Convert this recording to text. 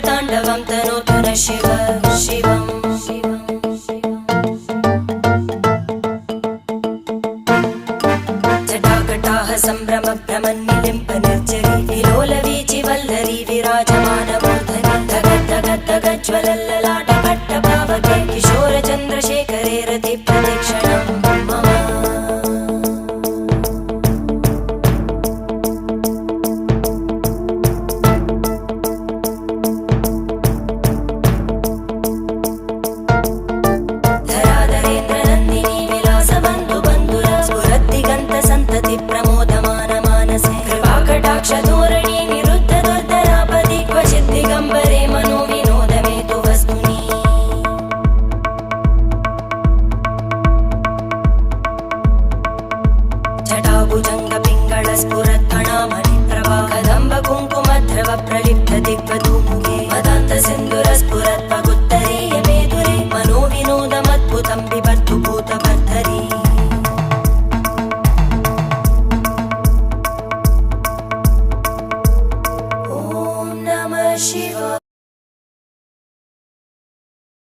ताण्डवं तनोतु न शिव शिवम् जटाकटाः सम्भ्रम भ्रमन्निलिम्प निर्जरी विलोलवीचि वल्लरी विराजमानमूर्धनि धगज्ज्वलल्ललाटपट्टपावके किशोरचन्द्रशेखरे रतिप्रतिक्षणं मम धोरणी निरुद्ध दुर्धरापदि क्वचित् दिगम्बरे मनो विनोदमेतु वस्तुनि जटाभुजङ्ग पिङ्गळ स्फुरत्फणामणिप्रभा कदम्ब कुङ्कुमद्रव प्रलिप्त दिग्वधूमुखे मदान्त सिन्धुरस्फुर